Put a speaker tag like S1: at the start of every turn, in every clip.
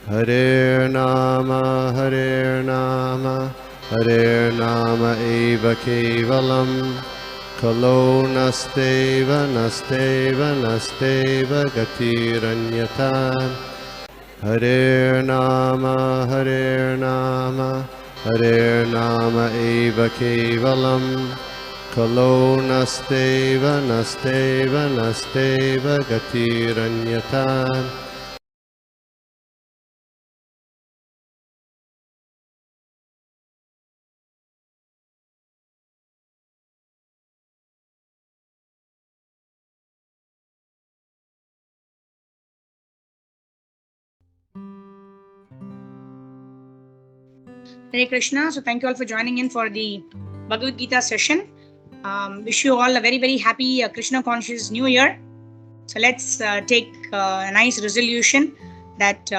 S1: Hare Nama Hare Nama Eva Kevalam Kalo Nasteva Gatiranyata Hare Nama Hare Nama Eva Kevalam Kalo Nasteva Gatiranyata.
S2: Hare Krishna. So thank you all for joining in for the Bhagavad Gita session. Wish you all a very, very happy Krishna conscious New Year. So let's take a nice resolution that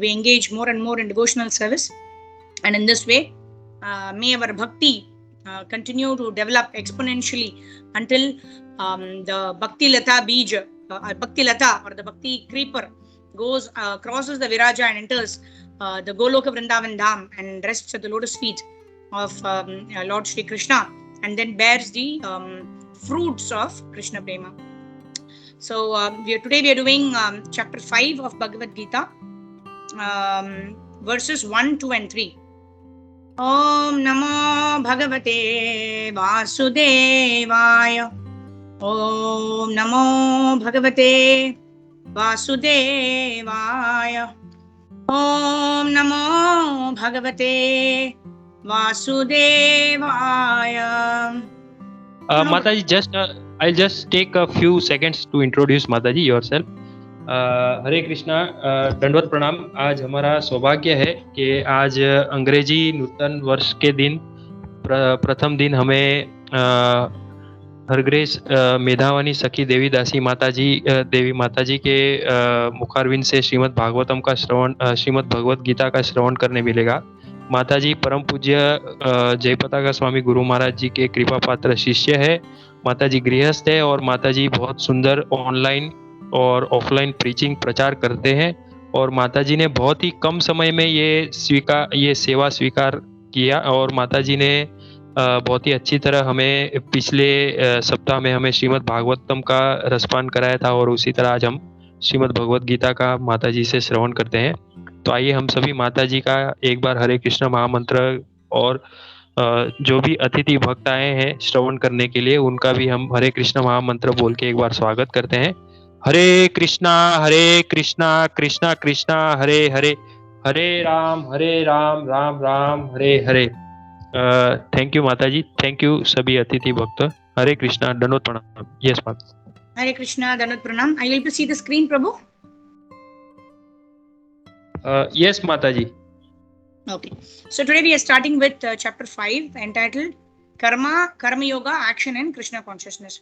S2: we engage more and more in devotional service. And in this way, may our bhakti continue to develop exponentially until the Bhakti Lata Bija, Bhakti Lata or the Bhakti Creeper goes, crosses the Viraja and enters the Goloka Vrindavan Dham and rests at the lotus feet of Lord Shri Krishna, and then bears the fruits of Krishna Prema. So today we are doing chapter 5 of Bhagavad Gita, verses 1, 2 and 3. Om Namo Bhagavate Vasudevaya. Om Namo Bhagavate Vasudevaya. Om Namo Bhagavate Vasudevaya.
S3: Mataji, I'll just take a few seconds to introduce Mataji yourself. हरे कृष्णा, दंडवत प्रणाम। आज हमारा सौभाग्य है कि आज अंग्रेजी नूतन वर्ष के दिन प्रथम दिन हमें हरग्रेस मेधावनी सखी देवी दासी देवी माताजी के मुखारविंद से श्रीमद् भगवत गीता का श्रवण करने मिलेगा। माताजी परम पूज्य जयपताका स्वामी गुरु महाराज जी के कृपा पात्र शिष्य है। माताजी गृहस्थ है और माताजी बहुत सुंदर ऑनलाइन और ऑफलाइन प्रीचिंग प्रचार करते हैं और माताजी ने बहुत ही कम समय में ये सेवा स्वीकार किया और माताजी ने बहुत ही अच्छी तरह हमें पिछले सप्ताह में हमें श्रीमद् भागवतम का रसपान कराया था और उसी तरह आज हम श्रीमद् भगवत गीता का माताजी से श्रवण करते हैं। तो आइए हम सभी माताजी का एक बार हरे कृष्ण महामंत्र और जो भी अतिथि भक्त आए हैं श्रवण करने के लिए उनका भी हम हरे कृष्ण महामंत्र बोल के एक बार स्वागत करते हैं। हरे कृष्णा कृष्णा कृष्णा हरे हरे, हरे राम राम राम हरे हरे। थैंक यू माताजी, थैंक यू सभी अतिथि भक्त। हरे कृष्णा, दंडवत प्रणाम। यस माता।
S2: हरे कृष्णा, दंडवत प्रणाम। Are you able to see the screen, Prabhu?
S3: Yes, Mataji.
S2: Okay. So today we are starting with chapter 5 entitled Karma Yoga, Action and Krishna Consciousness.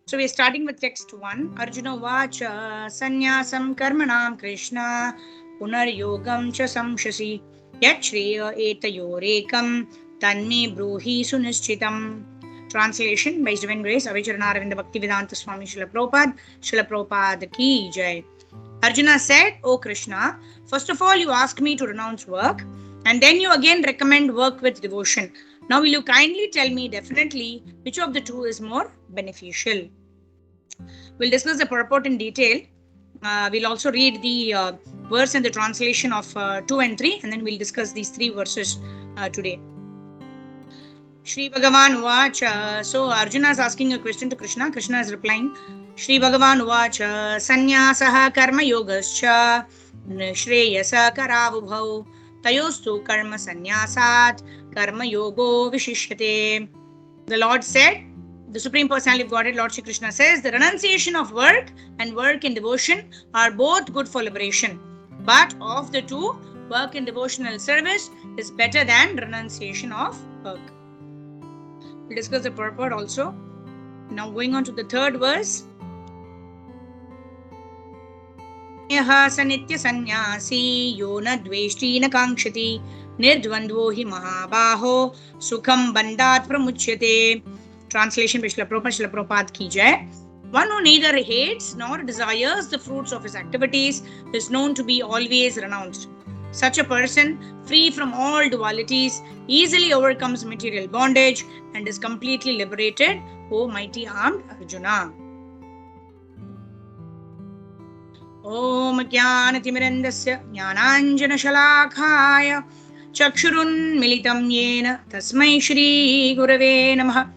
S2: So we are starting with text 1. Arjuna Vacha Sanyasam Karmanam Krishna Punar Yogam Cha Samshasi Yat Shreya Etayorekam Tanme Bruhi Sunischitam. Translation by His Divine Grace Avicharana Aravinda Bhaktivedanta Swami Srila Prabhupada Ki Jai. Arjuna said, O Krishna, first of all you ask me to renounce work and then you again recommend work with devotion. Now will you kindly tell me definitely which of the two is more beneficial? We'll discuss the purport in detail. We'll also read the verse and the translation of 2 and 3 and then we'll discuss these 3 verses today. Shri Bhagavan Uvacha. So Arjuna is asking a question to Krishna. Krishna is replying. Shri Bhagavan Uvacha Sanyasaha Karma Yogascha Shreyasa Karavubhau Tayostu Karma Sanyasat Karma Yogo Vishishyate. The Lord said, the Supreme Personality of Godhead, Lord Shri Krishna says, the renunciation of work and work in devotion are both good for liberation. But of the two, work in devotional service is better than renunciation of work. We'll discuss the purport also. Now going on to the 3rd verse. Yaha sanitya sanyasi yona dveshti na kankshati nirdvandvo hi mahabaho sukham bandhat pramuchyate. Translation by Srila Prabhupada Ki Jai. One who neither hates nor desires the fruits of his activities is known to be always renounced. Such a person, free from all dualities, easily overcomes material bondage and is completely liberated, O mighty armed Arjuna. Om Jnanatimirandasya Jnananjanashalakaya Chakshurunmilitam Yena Tasmai Shri Gurave Namaha.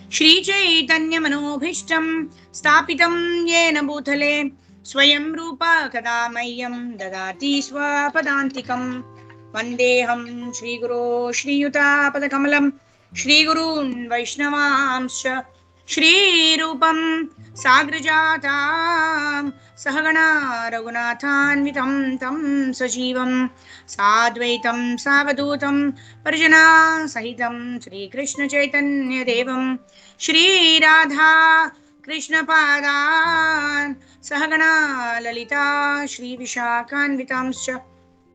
S2: Shri Chaitanya Manobhishtam Stapitam Yena Bhutale Swayam Rupa Kadamayam Dadati Swapadantikam Vandeham Shri Guru Shri Yuta Padakamalam Shri Gurun Vaishnavamscha Shri Rupam Sagrajatam Sahagana Raghunathanvitam Tam Sajivam Sadvaitam Savadutam Parjana Sahitam Shri Krishna Chaitanya Devam Shri Radha Krishna Padan Sahagana Lalita Shri Vishakhanvitamscha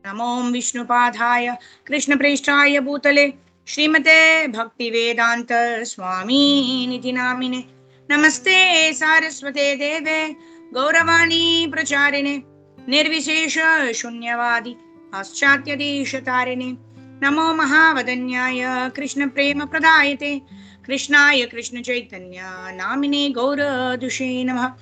S2: Namo Vishnu Padhaya Krishna Preshtaya Bhutale Srimate Bhakti Vedanta Swami Niti Namine Namaste Saraswate Deve Gauravani Pracharine Nirvishesha Shunyavadi Paschatya Deshatarine Namo Mahavadanyaya Krishna Prema Pradayate Krishnaya Krishna Chaitanya Namine Gaura Dushe Namaha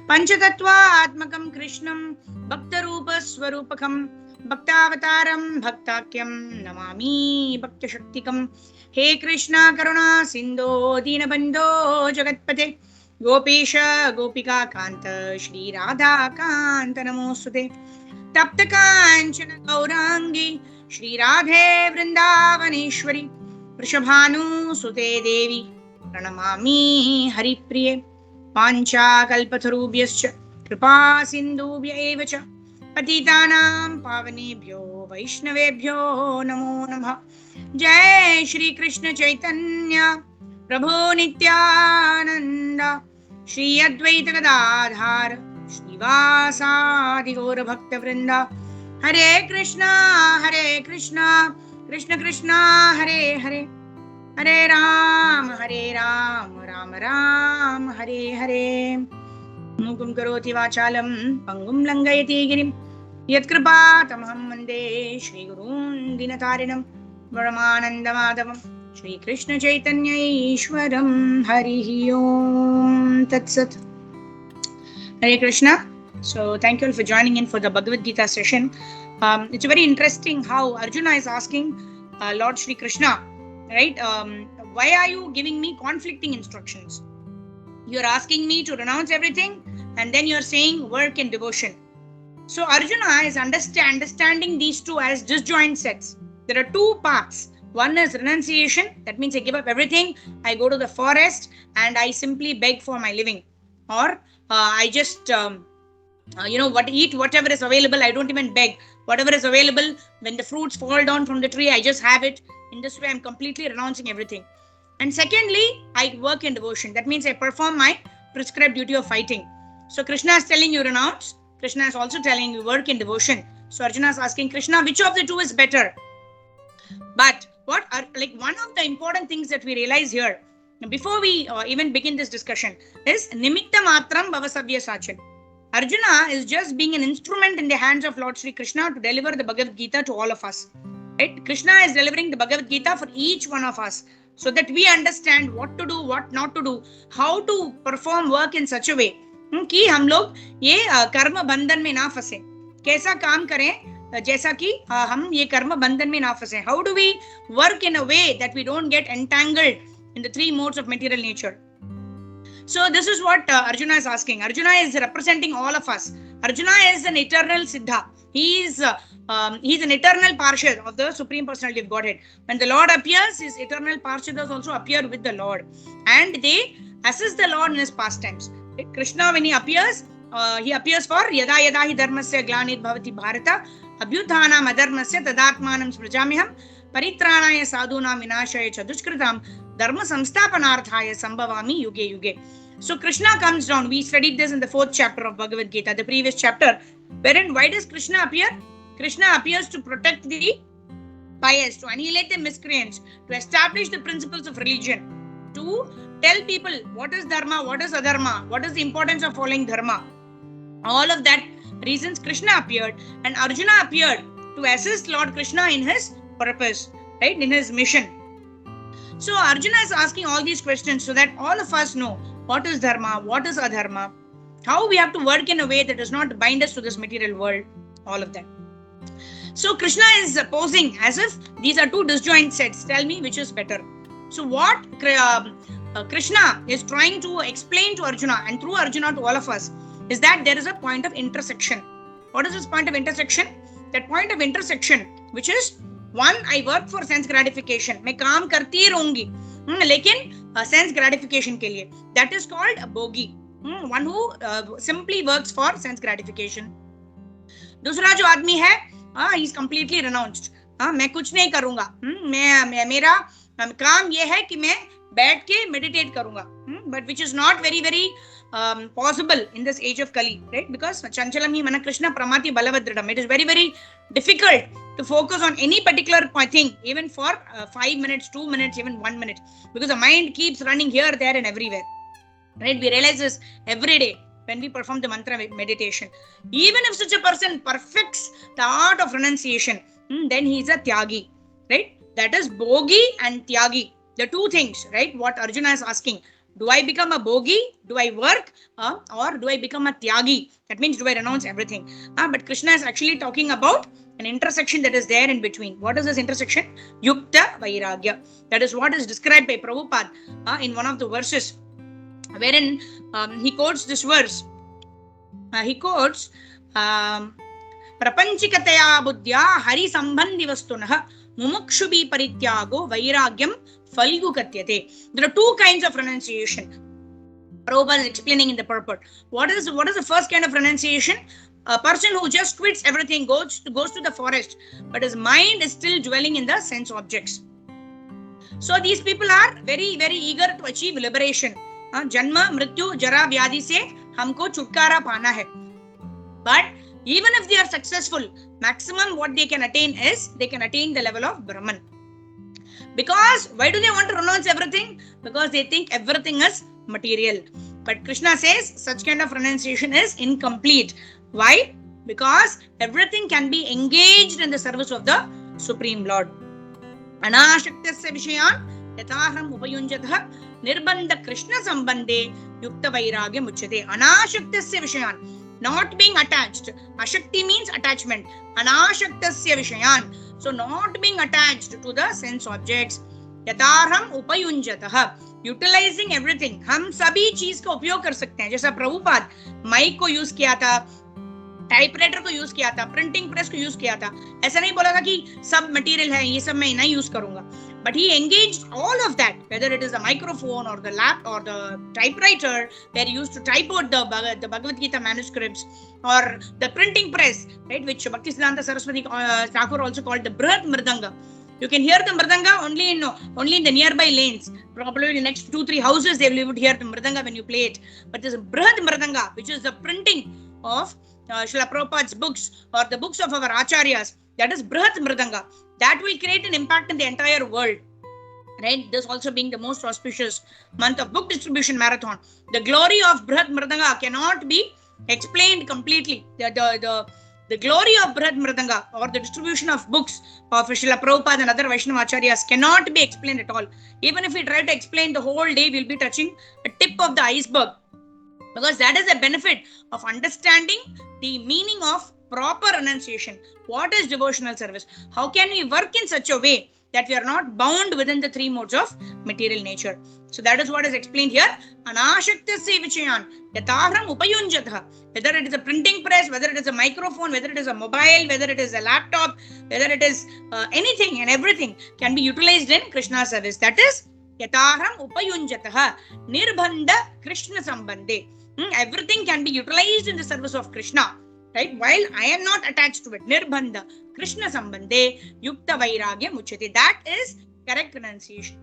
S2: Panchatattva Atmakam Krishnam Bhaktarupa Swarupakam Bhaktavataram Bhaktakyam Namami Bhakta Shaktikam He Krishna Karuna Sindho Dinabandho Jagatpate Gopesha Gopika Kanta Shri Radha Kanta Namosute Tapta Kanchana Gaurangi Shri Radhe Vrindavaneshwari Vrishabhanu Sute Devi Pranamami Haripriye Pancha Kalpatharubhyascha Kripa Sindhubhya evacha Patitanam Pavanebhyo Vaishnavebhyo Namo Namah. Jai Shri Krishna Chaitanya Prabhu Nityananda Shri Advaita Gadadhar Shri Vasadi Gaura Bhakta Vrinda Hare Krishna Krishna Krishna Hare Hare Hare Ram Ram Ram Hare Hare Mukam Karoti Vachalam Pangum Langayati Girim Yatkripa Tamaham Mande Shri Gurun Dinatarinam Varamananda Madhavam Shri Krishna Chaitanya Ishwaram Harihi Om Tat Sat. Hare Krishna. So thank you all for joining in for the Bhagavad Gita session. It's very interesting how Arjuna is asking Lord Shri Krishna, right? Why are you giving me conflicting instructions? You're asking me to renounce everything and then you're saying work and devotion. So Arjuna is understanding these two as disjoint sets. There are two paths. One is renunciation. That means I give up everything. I go to the forest and I simply beg for my living. Or I just, eat whatever is available. I don't even beg. Whatever is available, when the fruits fall down from the tree, I just have it. In this way, I'm completely renouncing everything. And secondly, I work in devotion. That means I perform my prescribed duty of fighting. So Krishna is telling you renounce. Krishna is also telling you work in devotion. So Arjuna is asking Krishna, which of the two is better? But one of the important things that we realize here, before we even begin this discussion, is Nimitta Matram Bhavasavya Sachin. Arjuna is just being an instrument in the hands of Lord Sri Krishna to deliver the Bhagavad Gita to all of us. Right? Krishna is delivering the Bhagavad Gita for each one of us so that we understand what to do, what not to do, how to perform work in such a way कि हम लोग ये कर्म बंधन में ना फंसे, कैसा काम करें जैसा कि हम ये कर्म बंधन में ना फंसे. How do we work in a way that we don't get entangled in the three modes of material nature? So this is what Arjuna is asking. Arjuna is representing all of us. Arjuna is an eternal Siddha. He's an eternal Parshad of the Supreme Personality of Godhead. When the Lord appears, his eternal Parshadas also appear with the Lord. And they assist the Lord in his pastimes. Krishna, when he appears for Yada Yada Hi Dharmasya Glanit Bhavati Bharata Abhyuthanam Adharmasya Tadatmanam Smrajamiham Paritranaya Sadhunam Vinashaya Chadushkritam Dharma Samstapanarthaya Sambhavami Yuge Yuge. So Krishna comes down. We studied this in the 4th chapter of Bhagavad Gita, the previous chapter, wherein why does Krishna appear? Krishna appears to protect the pious, to annihilate the miscreants, to establish the principles of religion, to tell people what is dharma, what is adharma, what is the importance of following dharma. All of that reasons Krishna appeared, and Arjuna appeared to assist Lord Krishna in his purpose, right, in his mission. So Arjuna is asking all these questions so that all of us know what is dharma, what is adharma, how we have to work in a way that does not bind us to this material world, all of that. So Krishna is posing as if these are two disjoint sets. Tell me which is better. So what Krishna is trying to explain to Arjuna and through Arjuna to all of us is that there is a point of intersection. What is this point of intersection? That point of intersection, which is one, I work for sense gratification. मैं काम करती रहूंगी, लेकिन sense gratification के लिए. That is called a bogi. One who simply works for sense gratification. दूसरा जो आदमी है, he is completely renounced. मैं कुछ नहीं करूंगा. मेरा काम ये है कि मैं बैठ के meditate करूंगा. But which is not very possible in this age of Kali, right? Because Chanchalam hi mana Krishna pramati balavadridam. It is very difficult to focus on any particular thing, even for 5 minutes, 2 minutes, even 1 minute, because the mind keeps running here, there, and everywhere. Right? We realize this every day when we perform the mantra meditation. Even if such a person perfects the art of renunciation, then he is a tyagi, right? That is bogi and tyagi, the two things, right? What Arjuna is asking. Do I become a bogi? Do I work? Or do I become a tyagi? That means, do I renounce everything? But Krishna is actually talking about an intersection that is there in between. What is this intersection? Yukta Vairagya. That is what is described by Prabhupada in one of the verses, wherein he quotes this verse. He quotes Prapanchikataya buddhya hari sambandhi vastunah mumukshubi parityago vairagyam falgu katyate. There are two kinds of renunciation. Prabhupada is explaining in the purport. What is the first kind of renunciation? A person who just quits everything, goes to the forest, but his mind is still dwelling in the sense objects. So these people are very eager to achieve liberation. Janma, Mrityu, Jara, Vyadi se humko chutkara pana hai. But even if they are successful, maximum what they can attain is they can attain the level of Brahman. Because why do they want to renounce everything? Because they think everything is material. But Krishna says such kind of renunciation is incomplete. Why? Because everything can be engaged in the service of the Supreme Lord. Anashaktasya vishayan yataham upayunjatah nirbandha Krishna sambandhe yukta vairagya muchyate. Anashaktasya vishayan, not being attached. Ashakti means attachment. Anashaktasya vishayan, so not being attached to the sense objects. Yatarham upayunjatah, utilizing everything. हम सभी चीज का उपयोग कर सकते हैं. जैसा Prabhupada mic को यूज किया था, टाइपराइटर को यूज किया था, प्रिंटिंग प्रेस को यूज किया था. ऐसा नहीं बोला था कि सब मटेरियल है, ये सब मैं नहीं यूज करूंगा. But he engaged all of that, whether it is the microphone or the lap or the typewriter where he used to type out the Bhagavad Gita manuscripts, or the printing press, right, which Bhaktisiddhanta Saraswati Thakur also called the Brihat Mridanga. You can hear the Mridanga only in the nearby lanes. Probably in the next 2-3 houses they will hear the Mridanga when you play it. But there's a Brihat Mridanga, which is the printing of Srila Prabhupada's books or the books of our Acharyas. That is Brihat Mridanga. That will create an impact in the entire world. Right? This also being the most auspicious month of book distribution marathon. The glory of Brihat Mridanga cannot be explained completely. The glory of Brihat Mridanga or the distribution of books of Srila Prabhupada and other Vaishnava Acharyas cannot be explained at all. Even if we try to explain the whole day, we'll be touching a tip of the iceberg. Because that is the benefit of understanding the meaning of proper renunciation. What is devotional service? How can we work in such a way that we are not bound within the three modes of material nature? So that is what is explained here. Anashaktasya vichayan yatahram upayunjatah. Whether it is a printing press, whether it is a microphone, whether it is a mobile, whether it is a laptop, whether it is anything and everything can be utilized in Krishna service. That is yatahram upayunjatah nirbandha Krishna sambandhe. Everything can be utilized in the service of Krishna. Right? While I am not attached to it. Nirbandha Krishna sambandhe yukta vairagya muchyate. That is correct renunciation.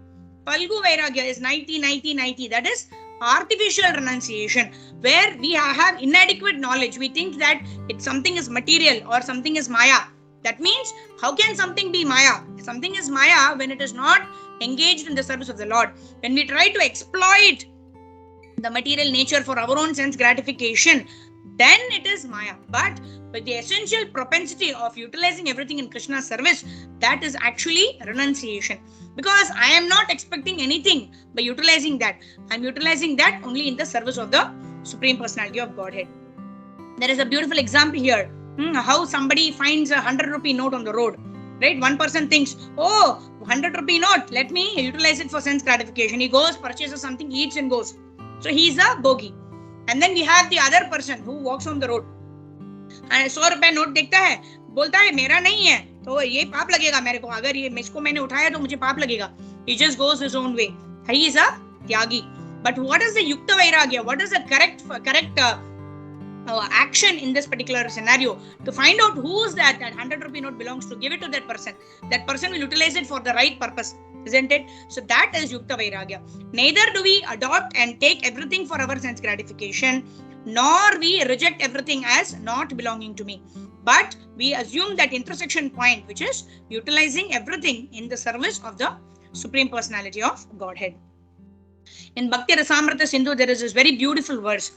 S2: Falgu vairagya is 90. That is artificial renunciation, where we have inadequate knowledge. We think that something is material or something is maya. That means, how can something be maya? Something is maya when it is not engaged in the service of the Lord. When we try to exploit the material nature for our own sense gratification, then it is Maya. But with the essential propensity of utilizing everything in Krishna's service, that is actually renunciation. Because I am not expecting anything by utilizing that. I am utilizing that only in the service of the Supreme Personality of Godhead. There is a beautiful example here. How somebody finds a 100 rupee note on the road. Right? One person thinks, oh, 100 rupee note, let me utilize it for sense gratification. He goes, purchases something, eats and goes. So he is a bogi. And then we have the other person who walks on the road. And 100 रुपए note देखता है, बोलता है मेरा नहीं है, तो ये पाप लगेगा मेरे को, अगर ये इसको मैंने उठाया तो मुझे पाप लगेगा. He just goes his own way. He is a tyagi. But what is the yukta vairagya? What is the correct action in this particular scenario? To find out who is that 100 rupee note belongs to, give it to that person. That person will utilize it for the right purpose, isn't it? So that is yukta vairagya. Neither do we adopt and take everything for our sense gratification, nor we reject everything as not belonging to me. But we assume that intersection point, which is utilizing everything in the service of the Supreme Personality of Godhead. In Bhakti Rasamrita Sindhu, there is this very beautiful verse.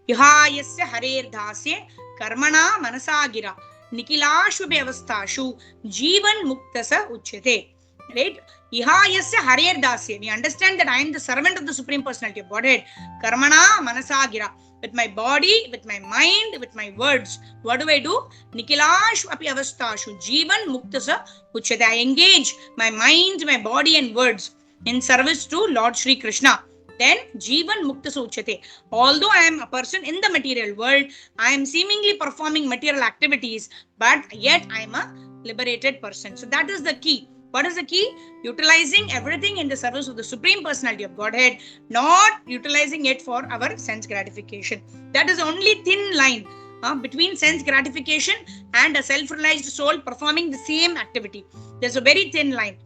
S2: Yuhayasya harer dhasye karmana manasagira nikilashu vyavastashu jivan muktasa uchyate. Right? Ihayasya harer dasya. We understand that I am the servant of the Supreme Personality of Godhead. Karmana manasagira. With my body, with my mind, with my words. What do I do? Nikilashu api avastashu jivan muktasa uchyate. I engage my mind, my body and words in service to Lord Shri Krishna. Then jivan muktasa uchyate. Although I am a person in the material world, I am seemingly performing material activities, but yet I am a liberated person. So that is the key. What is the key? Utilizing everything in the service of the Supreme Personality of Godhead, not utilizing it for our sense gratification. That is the only thin line between sense gratification and a self-realized soul performing the same activity. There's a very thin line.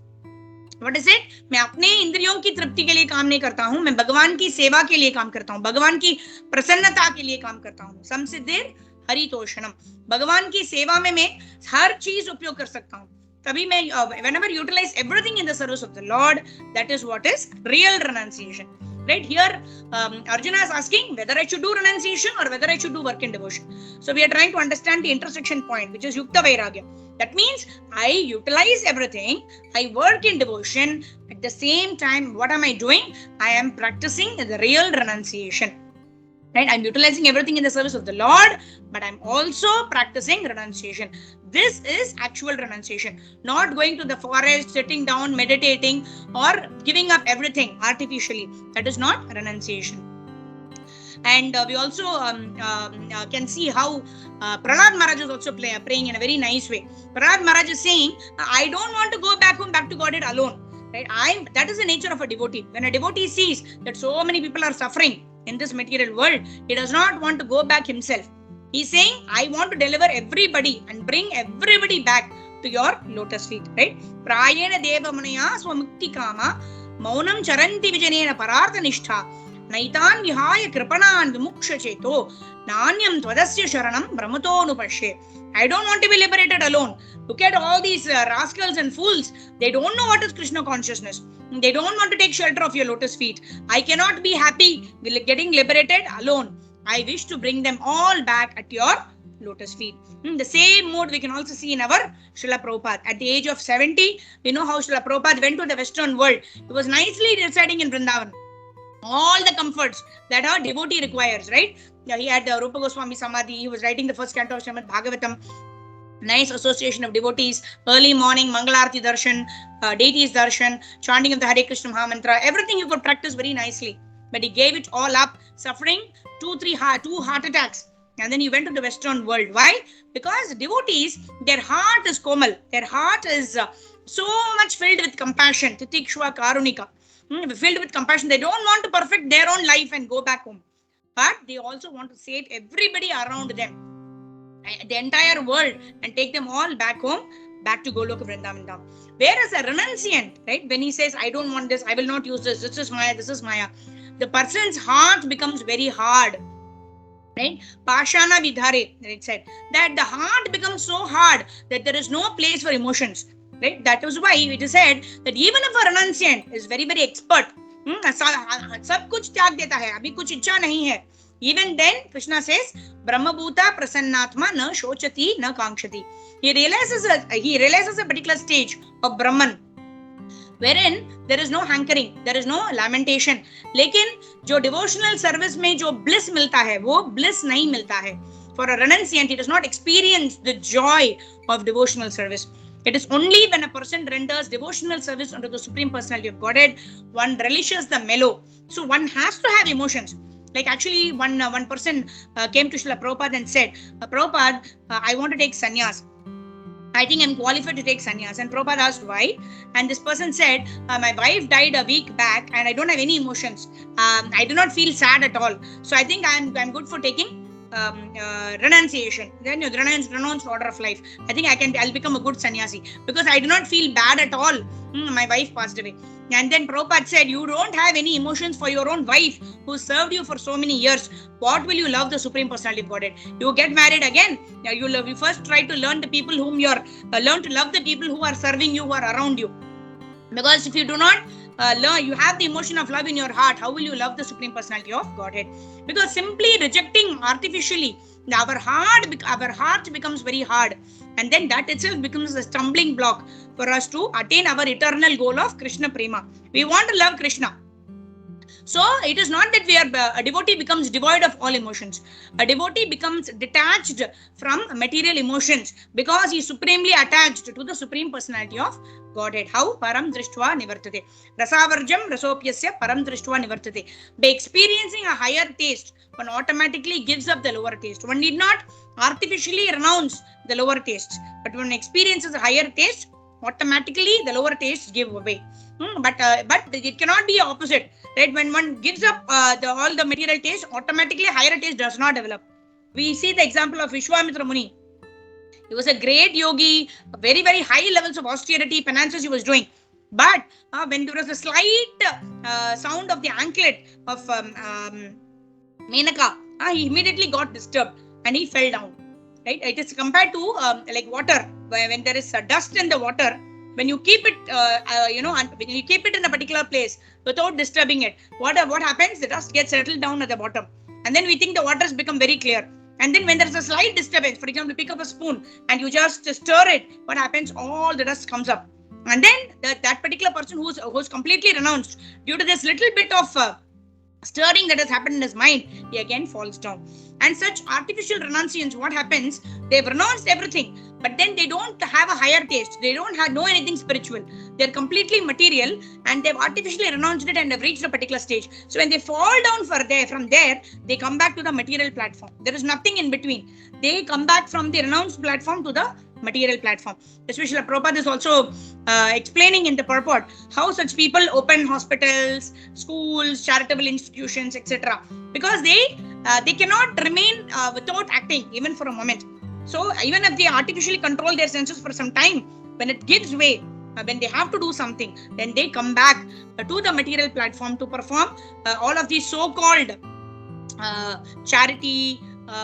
S2: What is it? मैं अपने इंद्रियों की तृप्ति के लिए काम नहीं करता हूँ, मैं भगवान की सेवा के लिए काम करता हूँ, भगवान की प्रसन्नता के लिए काम करता हूँ. संसिद्धिर हरितोषणम. भगवान की सेवा में मैं हर चीज उपयोग कर सकता हूँ. तभी मैं whenever utilize everything in the service of the Lord, that is what is real renunciation. Right? Here Arjuna is asking whether I should do renunciation or whether I should do work in devotion. So we are trying to understand the intersection point, which is yukta vairagya. That means I utilize everything, I work in devotion. At the same time, what am I doing? I am practicing the real renunciation. Right? I'm utilizing everything in the service of the Lord, but I'm also practicing renunciation. This is actual renunciation. Not going to the forest, sitting down, meditating, or giving up everything artificially. That is not renunciation. And we also can see how Prahlad Maharaj is also praying in a very nice way. Prahlad Maharaj is saying, I don't want to go back home, back to Godhead alone. Right? That is the nature of a devotee. When a devotee sees that so many people are suffering in this material world, he does not want to go back himself. He's saying, I want to deliver everybody and bring everybody back to your lotus feet. Right? Prayena deva munaya swamukti kama maunam charanti vijanena parartha nishtha naitan vihaya kripanan vimuksha cheto nanyam tvadasya sharanam brahmato nupashe. I don't want to be liberated alone. Look at all these rascals and fools. They don't know what is Krishna consciousness. They don't want to take shelter of your lotus feet. I cannot be happy getting liberated alone. I wish to bring them all back at your lotus feet. The same mood we can also see in our Srila Prabhupada. At the age of 70, we know how Srila Prabhupada went to the Western world. He was nicely residing in Vrindavan. All the comforts that a devotee requires, right? He had the Rupa Goswami Samadhi. He was writing the first canto of Srimad Bhagavatam. Nice association of devotees. Early morning, Mangalarti Darshan, deities Darshan, chanting of the Hare Krishna Maha Mantra. Everything you could practice very nicely. But he gave it all up, suffering two heart attacks. And then he went to the Western world. Why? Because devotees, their heart is komal. Their heart is so much filled with compassion. Titikshva Karunika. Filled with compassion. They don't want to perfect their own life and go back home. But they also want to save everybody around them, the entire world, and take them all back home, back to Goloka Vrindavan. Whereas a renunciant, right, when he says, I don't want this, I will not use this, this is Maya, the person's heart becomes very hard. Right? Pashana vidhare, it said, that the heart becomes so hard that there is no place for emotions. Right? That is why it is said that even if a renunciant is very, very expert, सब कुछ त्याग देता है, अभी कुछ इच्छा नहीं है, Even then, Krishna says, Brahmabhuta prasannatma na shochati na kankshati. He realizes a particular stage of Brahman, wherein there is no hankering, there is no lamentation. लेकिन जो devotional service में जो bliss मिलता है, वो bliss नहीं मिलता है. For a renunciant, he does not experience the joy of devotional service. It is only when a person renders devotional service unto the Supreme Personality of Godhead, one relishes the mellow. So one has to have emotions. Like actually, one person came to Srila Prabhupada and said, Prabhupada, I want to take sannyas. I think I'm qualified to take sannyas. And Prabhupada asked why. And this person said, my wife died a week back and I don't have any emotions. I do not feel sad at all. So I think I'm good for taking renunciation. Then you renounce order of life. I think I'll become a good sannyasi because I do not feel bad at all. My wife passed away. And then Prabhupada said, you don't have any emotions for your own wife who served you for so many years. What will you love the Supreme Personality of Godhead? You get married again. You first try to learn the people whom you're learn to love the people who are serving you, who are around you. Because if you do not learn, you have the emotion of love in your heart, how will you love the Supreme Personality of Godhead? Because simply rejecting artificially, our heart becomes very hard, and then that itself becomes a stumbling block for us to attain our eternal goal of Krishna Prema. We want to love Krishna. So it is not that a devotee becomes devoid of all emotions. A devotee becomes detached from material emotions because he is supremely attached to the Supreme Personality of Godhead. How? Param drishtva nivartate. Rasavarjam rasopyasya param drishtva nivartate. By experiencing a higher taste, one automatically gives up the lower taste. One need not artificially renounce the lower tastes. But when one experiences a higher taste, automatically the lower tastes give away. But it cannot be opposite, right? When one gives up all the material taste, automatically higher taste does not develop. We see the example of Vishwamitra Muni. He was a great yogi, very, very high levels of austerity, penances he was doing. But when there was a slight sound of the anklet of Menaka, he immediately got disturbed and he fell down. Right? It is compared to like water. When there is dust in the water, when you keep it, when you keep it in a particular place without disturbing it, what happens? The dust gets settled down at the bottom, and then we think the water has become very clear. And then when there is a slight disturbance, for example, pick up a spoon and you just stir it, what happens? All the dust comes up, and then that particular person who's completely renounced, due to this little bit of stirring that has happened in his mind, he again falls down. And such artificial renunciants, what happens? They've renounced everything, but then they don't have a higher taste. They don't know anything spiritual. They're completely material, and they've artificially renounced it and have reached a particular stage. So when they fall down from there, they come back to the material platform. There is nothing in between. They come back from the renounced platform to the material platform. Especially Prabhupada is also explaining in the purport how such people open hospitals, schools, charitable institutions, etc. Because they cannot remain without acting even for a moment. So even if they artificially control their senses for some time, when it gives way, when they have to do something, then they come back to the material platform to perform all of these so-called charity,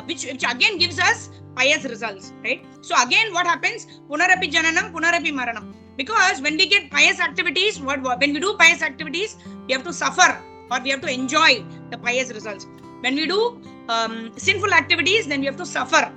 S2: which again gives us pious results, right? So again, what happens? Punarapi jananam, punarapi maranam. Because when we get pious activities, when we do pious activities, we have to suffer or we have to enjoy the pious results. When we do sinful activities, then we have to suffer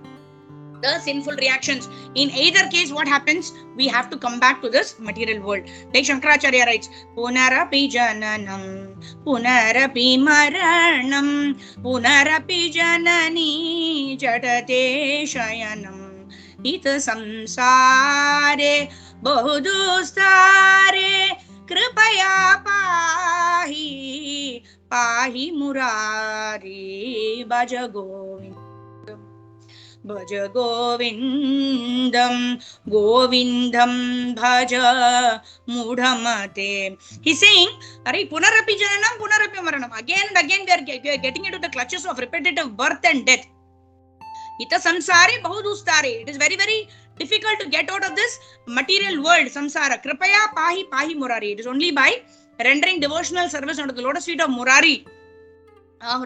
S2: the sinful reactions. In either case, what happens? We have to come back to this material world. Like Shankaracharya writes, Punarapi jananam, punarapi maranam, punarapi janani jadate shayanam, ita samsare bahudustare kripaya pahi pahi murari bhaja govind. Bhaja Govindam, Govindam Bhaja Mudhamate. He's saying, Punarapi Jananam, Punarapi Maranam. Again and again we are getting into the clutches of repetitive birth and death. Ita samsare bahudustare. It is very, very difficult to get out of this material world, samsara. Kripaya pahi pahi murari. It is only by rendering devotional service under the lotus feet of Murari,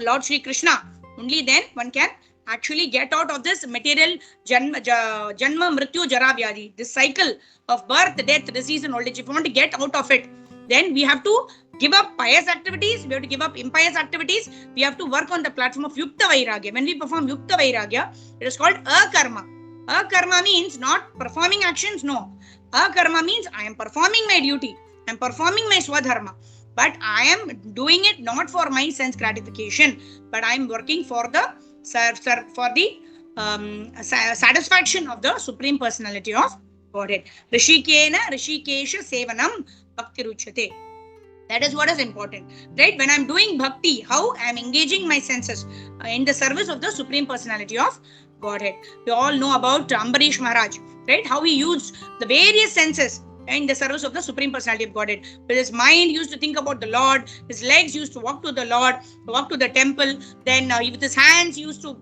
S2: Lord Sri Krishna. Only then one can actually get out of this material janma mrityu jara vyadi, this cycle of birth, death, disease and old age. If you want to get out of it, then we have to give up pious activities, we have to give up impious activities, we have to work on the platform of Yukta Vairagya. When we perform Yukta Vairagya, it is called Akarma. Akarma means not performing actions, no. Akarma means I am performing my duty, I am performing my Swadharma, but I am doing it not for my sense gratification, but I am working for the satisfaction of the Supreme Personality of Godhead. Rishikena Rishikesha Sevanam Bhakti Ruchate. That is what is important, right? When I am doing bhakti, how I am engaging my senses in the service of the Supreme Personality of Godhead. We all know about Ambarish Maharaj, right? How he used the various senses in the service of the Supreme Personality of Godhead. With his mind used to think about the Lord, his legs used to walk to the Lord, walk to the temple, then with his hands used to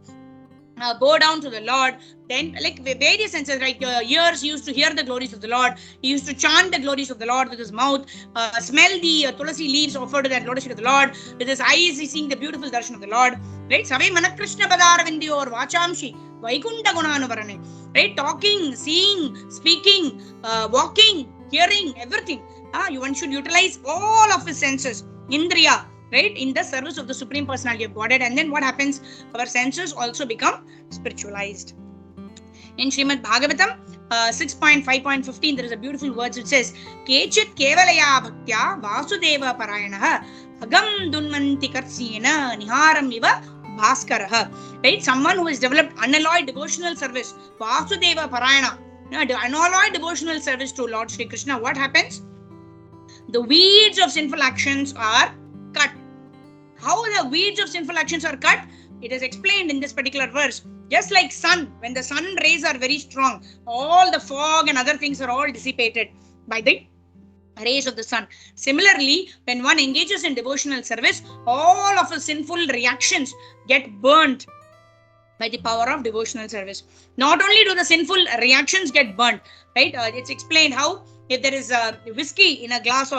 S2: go down to the Lord, then like various senses, like ears used to hear the glories of the Lord, he used to chant the glories of the Lord with his mouth, smell the tulasi leaves offered to that lotus feet of the Lord, with his eyes he's seeing the beautiful darshan of the Lord, right? Savai Manakrishna Padaravindiyo or Vachamshi Vaikunta Gunanuvarane, right? Talking, seeing, speaking, walking, hearing, everything. One should utilize all of his senses, Indriya, right, in the service of the Supreme Personality of Godhead. And then what happens? Our senses also become spiritualized. In Srimad Bhagavatam 6.5.15, there is a beautiful words which says, Kechit kevalaya bhaktya vasudeva parayanaha agam dunmanti karsena niharam iva bhaskaraha. Right, someone who has developed unalloyed devotional service, Vasudeva Parayana, unalloyed devotional service to Lord Shri Krishna, what happens? The weeds of sinful actions are cut. How the weeds of sinful actions are cut? It is explained in this particular verse. Just like sun, when the sun rays are very strong, all the fog and other things are all dissipated by the rays of the sun. Similarly, when one engages in devotional service, all of his sinful reactions get burnt by the power of devotional service. Not only do the sinful reactions get burnt, right? It's explained how if there is a whiskey in a glass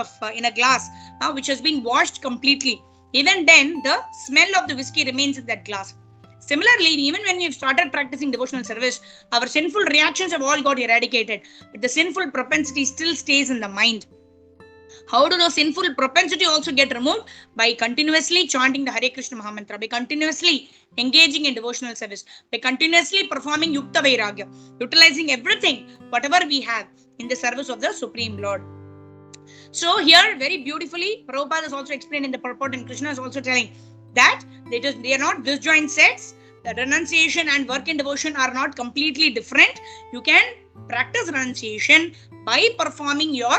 S2: which has been washed completely, even then the smell of the whiskey remains in that glass. Similarly, even when we've started practicing devotional service, our sinful reactions have all got eradicated, but the sinful propensity still stays in the mind. How do those sinful propensity also get removed? By continuously chanting the Hare Krishna Mahamantra, by continuously engaging in devotional service, by continuously performing Yukta Vairagya, utilizing everything, whatever we have, in the service of the Supreme Lord. So here, very beautifully, Prabhupada is also explained in the purport, and Krishna is also telling that they are not disjoint sets. The renunciation and work in devotion are not completely different. You can practice renunciation by performing your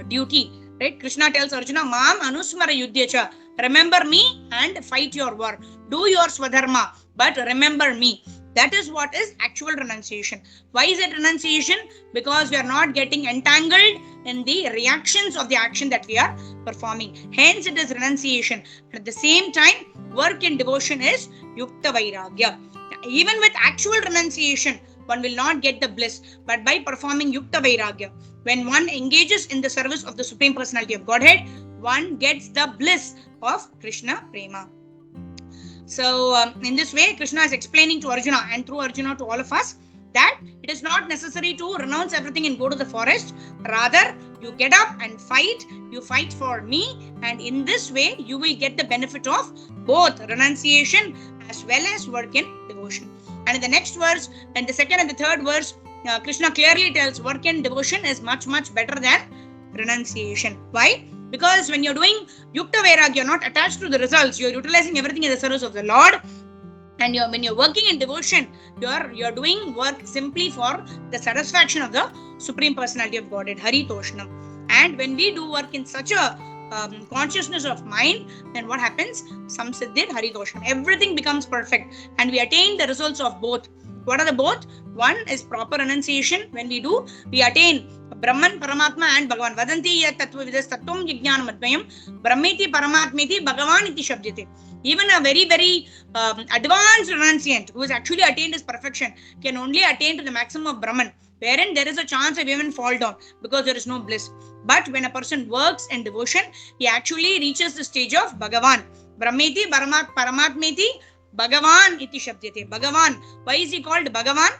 S2: duty, right? Krishna tells Arjuna, Mam Anusmara Yudhyacha, remember me and fight your war. Do your Swadharma, but remember me. That is what is actual renunciation. Why is it renunciation? Because we are not getting entangled in the reactions of the action that we are performing. Hence it is renunciation. At the same time, work in devotion is Yukta Vairagya. Even with actual renunciation, one will not get the bliss, but by performing Yukta Vairagya, when one engages in the service of the Supreme Personality of Godhead, one gets the bliss of Krishna Prema. So in this way, Krishna is explaining to Arjuna, and through Arjuna to all of us, that it is not necessary to renounce everything and go to the forest. Rather, you get up and fight. You fight for me, and in this way, you will get the benefit of both renunciation as well as work in devotion. And in the next verse, and the second and the third verse, Krishna clearly tells work in devotion is much, much better than renunciation. Why? Because when you're doing Yukta Vairagya, you're not attached to the results. You're utilizing everything in the service of the Lord. And when you're working in devotion, you're doing work simply for the satisfaction of the Supreme Personality of Godhead, Hari Toshnam. And when we do work in such a consciousness of mind, then what happens? Samsiddhir Hari Toshnam. Everything becomes perfect, and we attain the results of both. What are the both? One is proper renunciation. When we do, we attain Brahman, Paramatma and Bhagavan. Vadanti yat tattva vidas tattvam jnanam advayam brahmeti paramatmeti Bhagavan iti shabdyate. Even a very, very advanced renunciant who has actually attained his perfection can only attain to the maximum of Brahman, wherein there is a chance of even fall down because there is no bliss. But when a person works in devotion, he actually reaches the stage of Bhagavan. Brahmeti paramatmeti Bhagavan iti shabdyate. Bhagavan. Why is he called Bhagavan?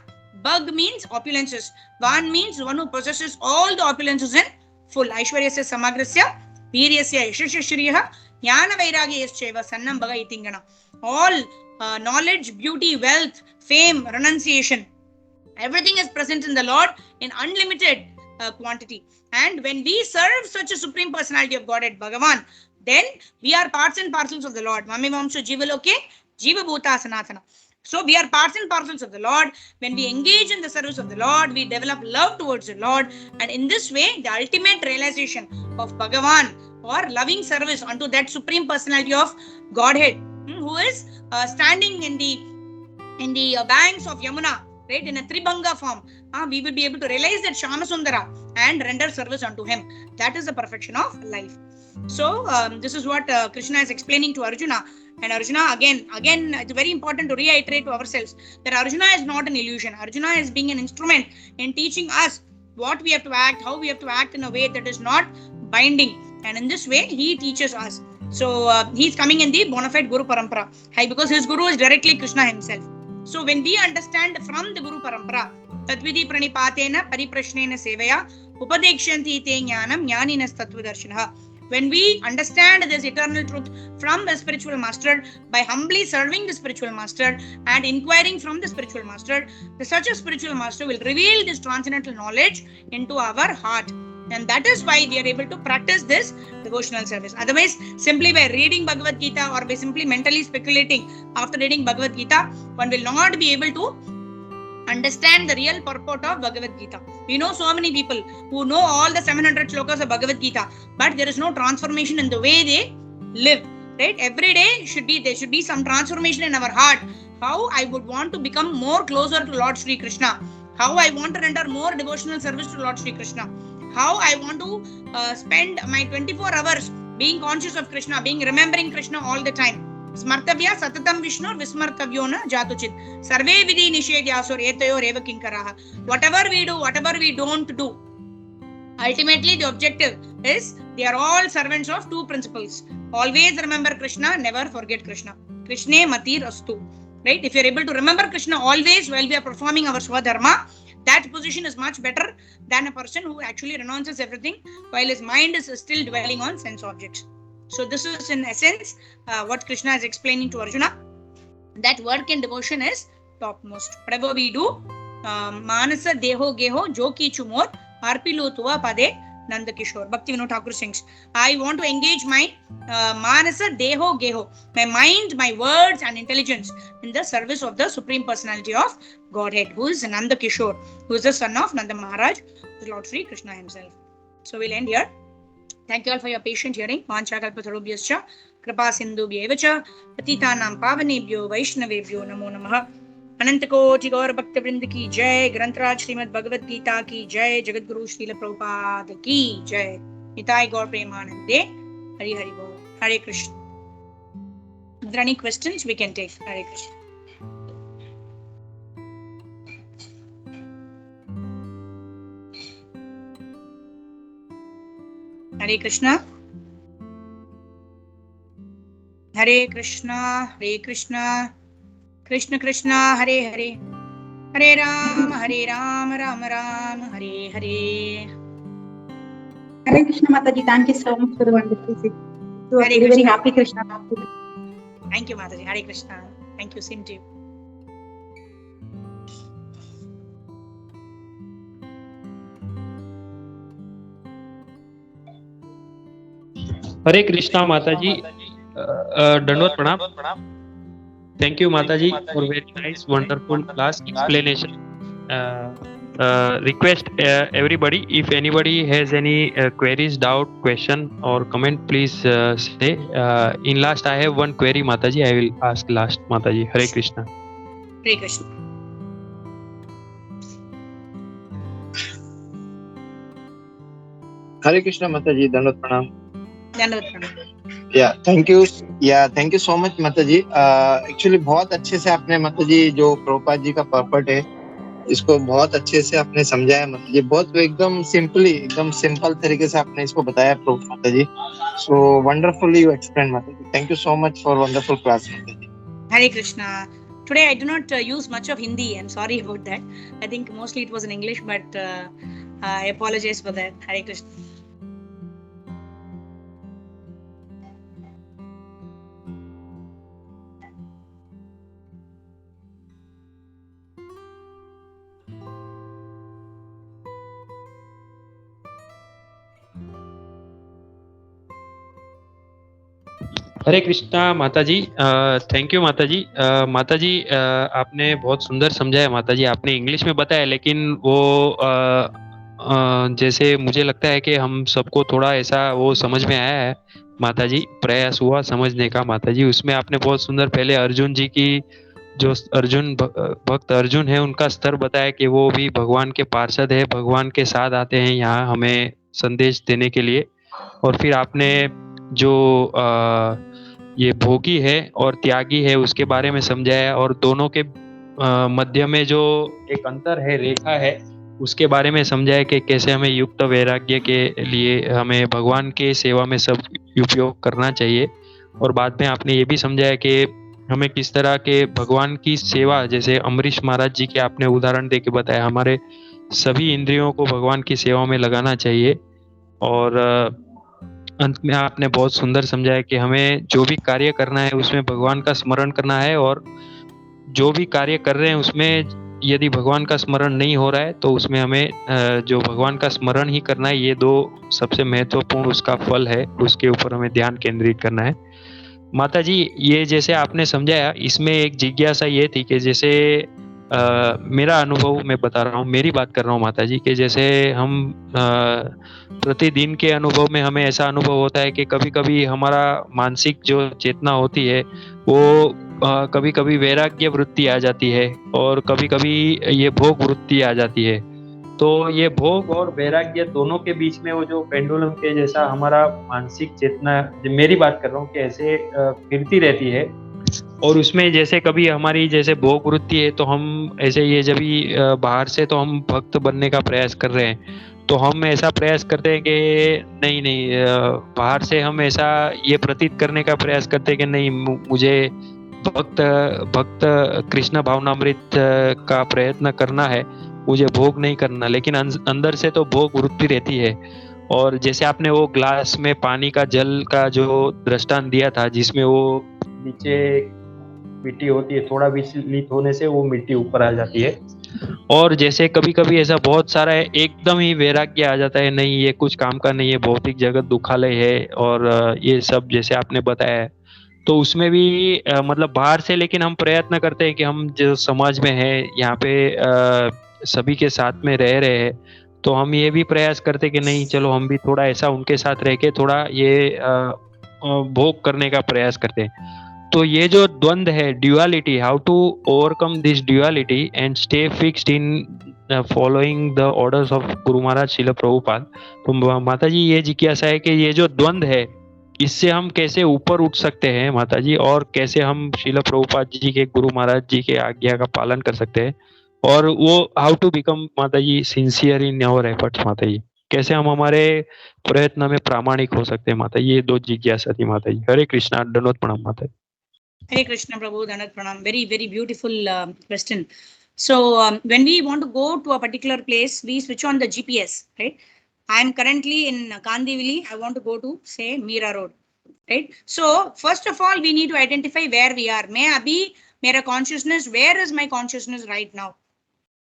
S2: Bhag means opulences. Van means one who possesses all the opulences in full. Aishwaryasya samagrasya veeryasya yashasya shriyah jnana vairagyayascha sannam bhaga itingana. All knowledge, beauty, wealth, fame, renunciation, everything is present in the Lord in unlimited quantity. And when we serve such a supreme personality of Godhead, Bhagavan, then we are parts and parcels of the Lord. Mame Vamsha Jivaloke, Jiva Bhuta Sanatana. So we are parts and parcels of the Lord. When we engage in the service of the Lord, we develop love towards the Lord. And in this way, the ultimate realization of Bhagavan or loving service unto that supreme personality of Godhead, who is standing in the banks of Yamuna, right, in a Tribhanga form, we will be able to realize that Shamasundara and render service unto him. That is the perfection of life. So this is what Krishna is explaining to Arjuna. And Arjuna, again, it's very important to reiterate to ourselves that Arjuna is not an illusion. Arjuna is being an instrument in teaching us what we have to act, how we have to act in a way that is not binding. And in this way, he teaches us. So he's coming in the bona fide Guru Parampara, because his Guru is directly Krishna himself. So when we understand from the Guru Parampara, Tatvidi Pranipatena Pariprashnena Sevaya Upadekshanti Te Jnanam Jnaninas Tattvadarshinaha. When we understand this eternal truth from the spiritual master by humbly serving the spiritual master and inquiring from the spiritual master, such a spiritual master will reveal this transcendental knowledge into our heart. And that is why we are able to practice this devotional service. Otherwise, simply by reading Bhagavad Gita or by simply mentally speculating after reading Bhagavad Gita, one will not be able to understand the real purport of Bhagavad Gita. We know so many people who know all the 700 shlokas of Bhagavad Gita, but there is no transformation in the way they live. Right? Every day there should be some transformation in our heart. How I would want to become more closer to Lord Sri Krishna. How I want to render more devotional service to Lord Sri Krishna. How I want to spend my 24 hours being conscious of Krishna, remembering Krishna all the time. Smartavya satatam Vishnu vismartavyo na jatuchit. Sarve vidhi nishedhyasur etayor eva kinkaraha. Whatever we do, whatever we don't do, ultimately the objective is they are all servants of two principles. Always remember Krishna, never forget Krishna. Krishne mati rastu. Right? If you are able to remember Krishna always while we are performing our swadharma, that position is much better than a person who actually renounces everything while his mind is still dwelling on sense objects. So this is in essence what Krishna is explaining to Arjuna. That work and devotion is topmost. Whatever we do, manasa deho geho jo ki chumor arpilu tuva pade Nanda Kishore. Bhaktivinoda Thakur sings, I want to engage my manasa deho geho, my mind, my words and intelligence in the service of the Supreme Personality of Godhead, who is Nanda Kishore, who is the son of Nanda Maharaj, who is Lord Sri Krishna himself. So we'll end here. Thank you all for your patient hearing. Vanchakalpatarubhyascha kripa sindhubhyevacha patitanam pavanebhyo vaishnavebhyo namo namaha. अनंत कोटि गौर भक्त वृंद की जय. ग्रंथराज श्रीमद् भगवद गीता की जय. जगत गुरु श्रील प्रभुपाद की जय. निताय गौर प्रेमानंदे. हरि हरि बोल. Hare Krishna. If there are any questions, we can take. Hare Krishna. Hare Krishna. Hare Krishna. Hare Krishna. Krishna Krishna Hare Hare. Hare Ram, Ram Ram, Hare Hare.
S4: Hare Krishna Mataji, thank you so much for the wonderful thing. So
S2: Hare
S4: very,
S2: Krishna.
S4: very happy Krishna.
S2: Thank you Mataji. Hare Krishna. Thank you. Same to you.
S3: हरे कृष्णा माताजी. दंडवत प्रणाम. Thank you, Mataji, for very nice, wonderful class explanation. Request everybody, if anybody has any queries, doubt, question, or comment, please say. In last, I have one query, Mataji. I will ask last, Mataji. Hare Krishna.
S2: Hare Krishna.
S5: Hare Krishna Mataji, Dandavat Pranam.
S2: Dandavat Pranam.
S5: Thank you so much माताजी. Actually बहुत अच्छे से आपने माताजी जो प्रभुपाद जी का पर्पट है इसको बहुत अच्छे से आपने समझाया माताजी. बहुत एकदम सिंपल तरीके से आपने इसको बताया माताजी. सो वंडरफुली यू एक्सप्लेन माताजी. Thank you so much for wonderful class माताजी.
S2: Hare Krishna. Today I do not use much of Hindi. I'm sorry about that. I think mostly it was in English, but I apologize for that. Hare Krishna.
S3: हरे कृष्णा माता जी। Thank you माता जी। माता जी, आपने बहुत सुंदर समझाया माता जी। आपने इंग्लिश में बताया, लेकिन वो जैसे मुझे लगता है कि हम सबको थोड़ा ऐसा वो समझ में आया है माता जी, प्रयास हुआ समझने का माता जी। उसमें आपने बहुत सुंदर पहले अर्जुन जी की, जो भक्त अर्जुन है, उनका स्तर बताया कि वो भी भगवान के पार्षद है, भगवान के साथ आते हैं यहाँ हमें संदेश देने के लिए। और फिर आपने जो ये भोगी है और त्यागी है उसके बारे में समझाया, और दोनों के मध्य में जो एक अंतर है, रेखा है, उसके बारे में समझाया कि कैसे हमें युक्त वैराग्य के लिए हमें भगवान के सेवा में सब उपयोग करना चाहिए। और बाद में आपने ये भी समझाया कि हमें किस तरह के भगवान की सेवा, जैसे अम्बरीश महाराज जी के आपने उदाहरण दे के बताया, हमारे सभी इंद्रियों को भगवान की सेवा में लगाना चाहिए। और अंत में आपने बहुत सुंदर समझाया कि हमें जो भी कार्य करना है उसमें भगवान का स्मरण करना है, और जो भी कार्य कर रहे हैं उसमें यदि भगवान का स्मरण नहीं हो रहा है तो उसमें हमें जो भगवान का स्मरण ही करना है। ये दो सबसे महत्वपूर्ण उसका फल है, उसके ऊपर हमें ध्यान केंद्रित करना है माता जी। ये जैसे आपने समझाया, इसमें एक जिज्ञासा ये थी कि जैसे मेरा अनुभव मैं बता रहा हूँ, मेरी बात कर रहा हूँ माता जी, कि जैसे हम प्रतिदिन के अनुभव में हमें ऐसा अनुभव होता है कि कभी कभी हमारा मानसिक जो चेतना होती है वो कभी कभी वैराग्य वृत्ति आ जाती है, और कभी कभी ये भोग वृत्ति आ जाती है। तो ये भोग और वैराग्य दोनों के बीच में वो जो पेंडुलम के जैसा हमारा मानसिक चेतना, मेरी बात कर रहा हूँ, कि ऐसे फिरती रहती है। और उसमें जैसे कभी हमारी जैसे भोग वृत्ति है तो हम ऐसे, ये जब भी बाहर से तो हम भक्त बनने का प्रयास कर रहे हैं, तो हम ऐसा प्रयास करते हैं कि नहीं नहीं, बाहर से हम ऐसा ये प्रतीत करने का प्रयास करते हैं कि नहीं, मुझे भक्त भक्त कृष्ण भावनामृत का प्रयत्न करना है, मुझे भोग नहीं करना। लेकिन अंदर से तो भोग वृत्ति रहती है। और जैसे आपने वो ग्लास में पानी का, जल का जो दृष्टांत दिया था, जिसमें वो नीचे मिट्टी होती है, थोड़ा विचलित होने से वो मिट्टी ऊपर आ जाती है। और जैसे कभी कभी ऐसा बहुत सारा है, एकदम ही वैराग्य आ जाता है, नहीं ये कुछ काम का नहीं है, भौतिक जगत दुखालय है, और ये सब जैसे आपने बताया है। तो उसमें भी मतलब बाहर से लेकिन हम प्रयत्न करते हैं कि हम जो समाज में है यहाँ पे सभी के साथ में रह रहे हैं, तो हम ये भी प्रयास करते कि नहीं चलो हम भी थोड़ा ऐसा उनके साथ रह के थोड़ा ये भोग करने का प्रयास करते हैं। तो ये जो द्वंद्व है, duality, how to overcome this duality and stay fixed in following the orders of Guru Maharaj शिल प्रभुपाद। तो माता जी ये जिज्ञासा है कि ये जो द्वंद्व है, इससे हम कैसे ऊपर उठ सकते हैं माता जी, और कैसे हम शिल प्रभुपाद जी के, गुरु महाराज जी के आज्ञा का पालन कर सकते हैं, और वो हाउ टू बिकम माता जी सिंसियर इन आवर एफर्ट्स माता जी, कैसे हम हमारे प्रयत्न में प्रामाणिक हो सकते हैं माता। ये दो जिज्ञासा थी माता जी। हरे कृष्णा, दंडवत प्रणाम माता जी।
S2: Hare Krishna Prabhu, Danat Pranam. Very, very beautiful question. So, when we want to go to a particular place, we switch on the GPS, right? I am currently in Kandivali. I want to go to, say, Meera Road, right? So, first of all, we need to identify where we are. Main abhi, mera consciousness, where is my consciousness right now?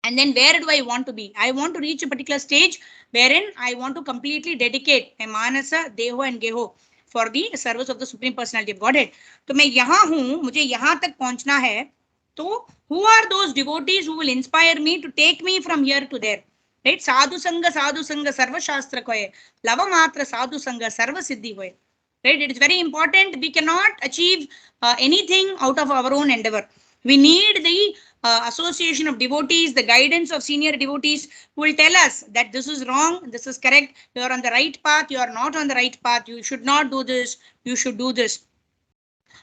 S2: And then where do I want to be? I want to reach a particular stage wherein I want to completely dedicate my Manasa, Deho and Geho for the service of the Supreme Personality of Godhead. तो मैं यहाँ हूँ, मुझे यहाँ तक पहुँचना है, तो who are those devotees who will inspire me to take me from here to there? Right? साधु संग सर्व शास्त्र कोय, लव मात्र साधु संग सर्व सिद्धि होय. Right? It is very important. We cannot achieve anything out of our own endeavor. We need the association of devotees, the guidance of senior devotees who will tell us that this is wrong, this is correct, you are on the right path, you are not on the right path, you should not do this, you should do this.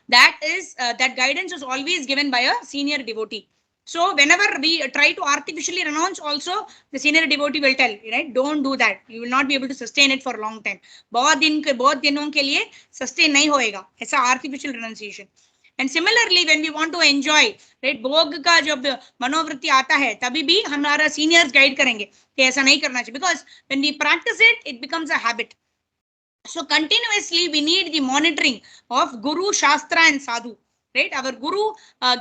S2: That is that guidance is always given by a senior devotee. So whenever we try to artificially renounce, also the senior devotee will tell, right, don't do that, you will not be able to sustain it for a long time. बहुत दिनों के लिए sustain नहीं होएगा, ऐसा artificial renunciation. And similarly, when we want to enjoy, right, भोग का जब मनोवृत्ति आता है, तभी भी हमारा seniors guide करेंगे कि ऐसा नहीं करना चाहिए, because when we practice it, it becomes a habit. So continuously we need the monitoring of Guru, Shastra and Sadhu. Right? Our Guru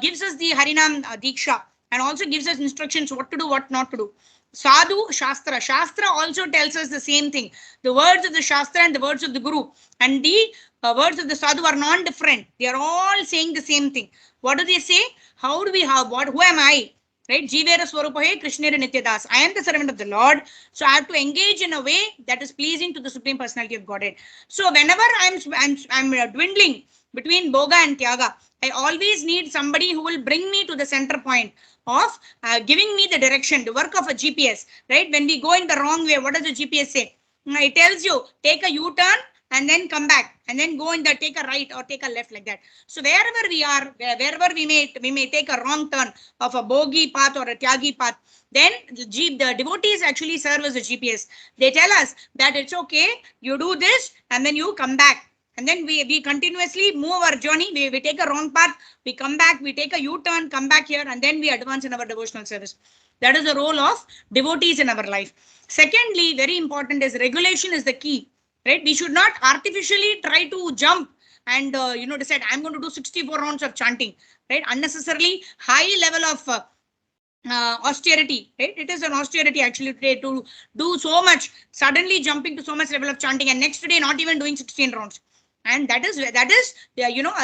S2: gives us the Harinam Diksha and also gives us instructions what to do, what not to do. Sadhu, Shastra also tells us the same thing. The words of the Shastra and the words of the Guru. And the words of the sadhu are non-different. They are all saying the same thing. What do they say? How do we have what? Who am I? Right? Jivera Swarupahe Krishnera Nityadas. I am the servant of the Lord. So I have to engage in a way that is pleasing to the Supreme Personality of Godhead. So whenever I'm dwindling between Bhoga and Tyaga, I always need somebody who will bring me to the center point of giving me the direction, the work of a GPS. Right? When we go in the wrong way, what does the GPS say? It tells you, take a U-turn and then come back and then go in the take a right or take a left, like that. So wherever we are, wherever we may take a wrong turn of a bogi path or a tyagi path, then the devotees actually serve as a GPS. They tell us that it's okay, you do this and then you come back. And then we continuously move our journey. We take a wrong path, we come back, we take a U-turn, come back here, and then we advance in our devotional service. That is the role of devotees in our life. Secondly, very important is regulation is the key. Right? We should not artificially try to jump and decide I'm going to do 64 rounds of chanting. Right? Unnecessarily high level of austerity. Right? It is an austerity actually to do so much, suddenly jumping to so much level of chanting, and next day not even doing 16 rounds. And that is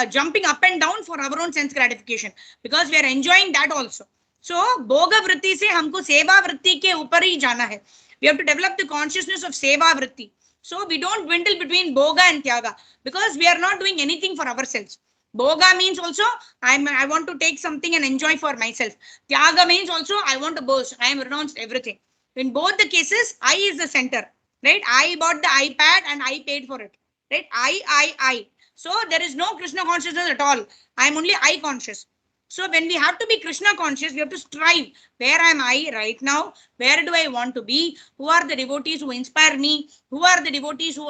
S2: jumping up and down for our own sense gratification, because we are enjoying that also. So bhoga vritti se humko seva vritti ke upar hi jana hai. We have to develop the consciousness of seva vritti. So we don't dwindle between bhoga and tyaga, because we are not doing anything for ourselves. Bhoga means also I want to take something and enjoy for myself. Tyaga means also I want to boast. I am renounced everything. In both the cases, I is the center. Right? I bought the iPad and I paid for it. Right? I. So there is no Krishna consciousness at all. I am only I conscious. So when we have to be Krishna conscious, we have to strive. Where am I right now? Where do I want to be? Who are the devotees who inspire me? Who are the devotees who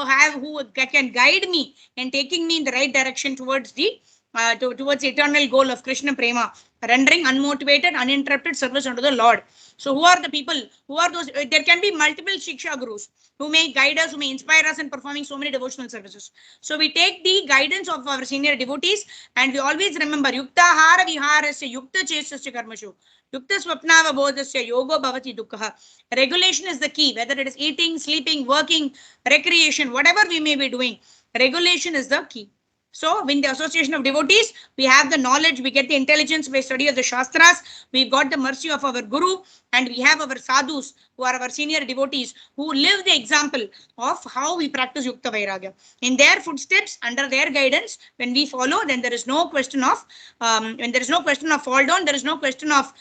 S2: can guide me and taking me in the right direction towards the eternal goal of Krishna Prema, rendering unmotivated, uninterrupted service unto the Lord. So who are the people? Who are those? There can be multiple Shiksha Gurus who may guide us, who may inspire us in performing so many devotional services. So we take the guidance of our senior devotees, and we always remember Yukta Hara Viharasya Yukta Chesasya Karmashu Yukta Swapnava Bodhasya Yogo Bhavati Dukkha. Regulation is the key, whether it is eating, sleeping, working, recreation, whatever we may be doing. Regulation is the key. So in the association of devotees, we have the knowledge, we get the intelligence by study of the Shastras, we've got the mercy of our Guru, and we have our sadhus, who are our senior devotees, who live the example of how we practice Yukta Vairagya. In their footsteps, under their guidance, when we follow, then there is no question of, fall down, there is no question of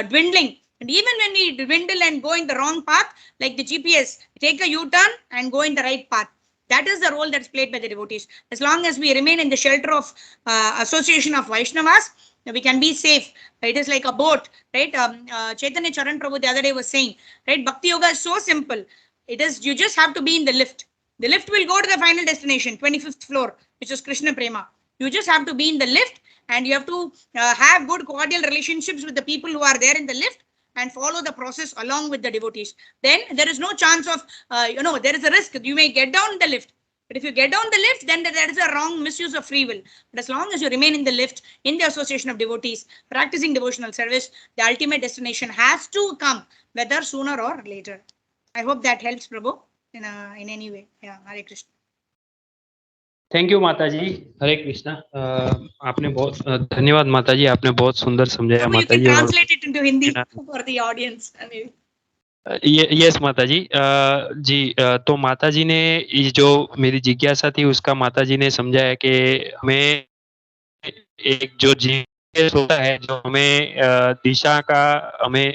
S2: dwindling. And even when we dwindle and go in the wrong path, like the GPS, take a U-turn and go in the right path. That is the role that's played by the devotees. As long as we remain in the shelter of association of Vaishnavas, we can be safe. It is like a boat, right? Chaitanya Charan Prabhu the other day was saying, right? Bhakti Yoga is so simple. It is, you just have to be in the lift. The lift will go to the final destination, 25th floor, which is Krishna Prema. You just have to be in the lift, and you have to have good cordial relationships with the people who are there in the lift, and follow the process along with the devotees. Then there is no chance of, there is a risk. You may get down the lift. But if you get down the lift, then there is a wrong misuse of free will. But as long as you remain in the lift, in the association of devotees, practicing devotional service, the ultimate destination has to come, whether sooner or later. I hope that helps, Prabhu, in any way. Yeah, Hare Krishna.
S3: Thank you माता जी. हरे कृष्णा. आपने बहुत धन्यवाद माता जी, आपने बहुत सुंदर समझाया माता जी.
S2: Translate it into Hindi for the audience.
S3: Yes माता जी. तो माता जी ने ये जो मेरी जिज्ञासा थी उसका माता जी ने समझाया कि हमें एक जो जीपीएस होता है, जो हमें दिशा का हमें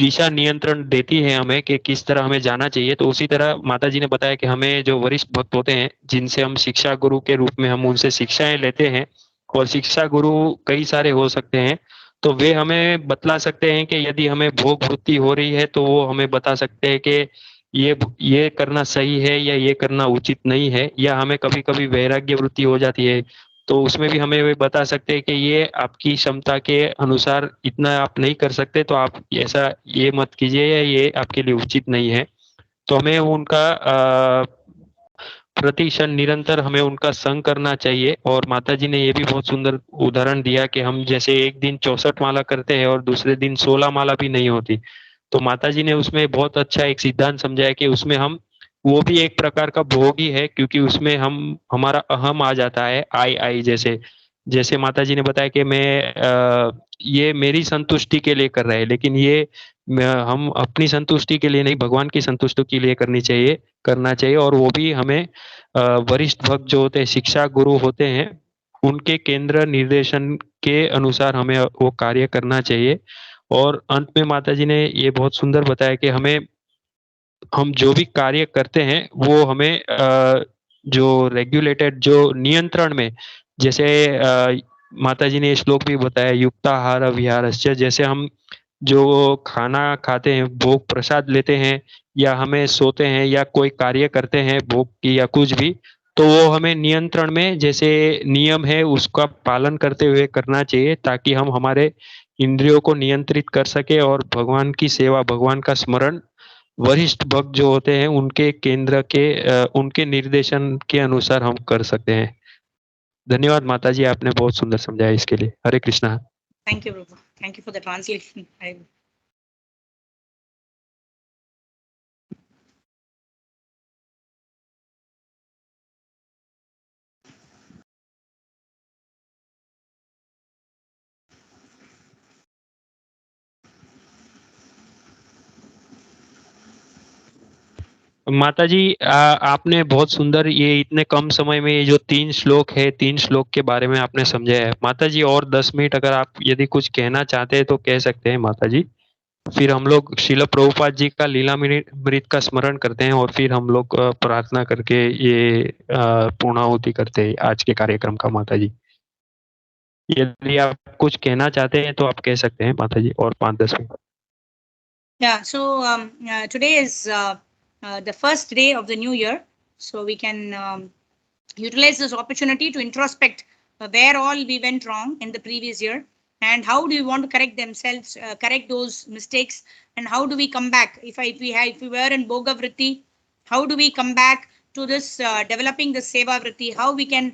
S3: दिशा नियंत्रण देती है हमें कि किस तरह हमें जाना चाहिए. तो उसी तरह माता जी ने बताया कि हमें जो वरिष्ठ भक्त होते हैं, जिनसे हम शिक्षा गुरु के रूप में हम उनसे शिक्षाएं लेते हैं, और शिक्षा गुरु कई सारे हो सकते हैं, तो वे हमें बतला सकते हैं कि यदि हमें भोग वृत्ति हो रही है तो वो हमें बता सकते हैं कि ये करना सही है या ये करना उचित नहीं है, या हमें कभी कभी वैराग्य वृत्ति हो जाती है तो उसमें भी हमें वे बता सकते हैं कि ये आपकी क्षमता के अनुसार इतना आप नहीं कर सकते, तो आप ऐसा ये मत कीजिए या ये आपके लिए उचित नहीं है. तो हमें उनका प्रतिक्षण निरंतर हमें उनका संग करना चाहिए. और माता जी ने ये भी बहुत सुंदर उदाहरण दिया कि हम जैसे एक दिन 64 माला करते हैं और दूसरे दिन 16 माला भी नहीं होती, तो माता जी ने उसमें बहुत अच्छा एक सिद्धांत समझाया कि उसमें हम वो भी एक प्रकार का भोग ही है, क्योंकि उसमें हम हमारा अहम आ जाता है, आई जैसे जैसे माता जी ने बताया कि ये मेरी संतुष्टि के लिए कर रहे हैं, लेकिन ये हम अपनी संतुष्टि के लिए नहीं, भगवान की संतुष्टि के लिए करना चाहिए। और वो भी हमें वरिष्ठ भक्त जो होते हैं, शिक्षा गुरु होते हैं, उनके केंद्र निर्देशन के अनुसार हमें वो कार्य करना चाहिए। और अंत में माता जी ने ये बहुत सुंदर बताया कि हम जो भी कार्य करते हैं वो हमें जो रेगुलेटेड, जो नियंत्रण में, जैसे माता जी ने ये श्लोक भी बताया, युक्ताहार विहारस्य, जैसे हम जो खाना खाते हैं, भोग प्रसाद लेते हैं, या हमें सोते हैं, या कोई कार्य करते हैं भोग की या कुछ भी, तो वो हमें नियंत्रण में, जैसे नियम है उसका पालन करते हुए करना चाहिए, ताकि हम हमारे इंद्रियों को नियंत्रित कर सके और भगवान की सेवा, भगवान का स्मरण वरिष्ठ भक्त जो होते हैं उनके उनके निर्देशन के अनुसार हम कर सकते हैं। धन्यवाद माता जी, आपने बहुत सुंदर समझाया इसके लिए। हरे Krishna.
S2: Thank you, Prabhu. Thank you for the translation.
S3: माता जी, आपने बहुत सुंदर, ये इतने कम समय में ये जो 3 श्लोक है, 3 श्लोक के बारे में आपने समझाया है। माता जी, और 10 मिनट अगर आप यदि कुछ कहना चाहते हैं तो कह सकते हैं माता जी। फिर हम लोग श्रील प्रभुपाद जी का लीलामृत का स्मरण करते हैं, और फिर हम लोग प्रार्थना करके ये पूर्णाहुति करते हैं आज के कार्यक्रम का माता जी। यदि आप कुछ कहना चाहते हैं तो आप कह सकते हैं माता जी, और 5-10 minute.
S2: Yeah, so today is the first day of the new year, so we can utilize this opportunity to introspect where all we went wrong in the previous year, and how do we want to correct those mistakes, and how do we come back if we were in Boga Vritti, how do we come back to this developing the Seva Vritti, how we can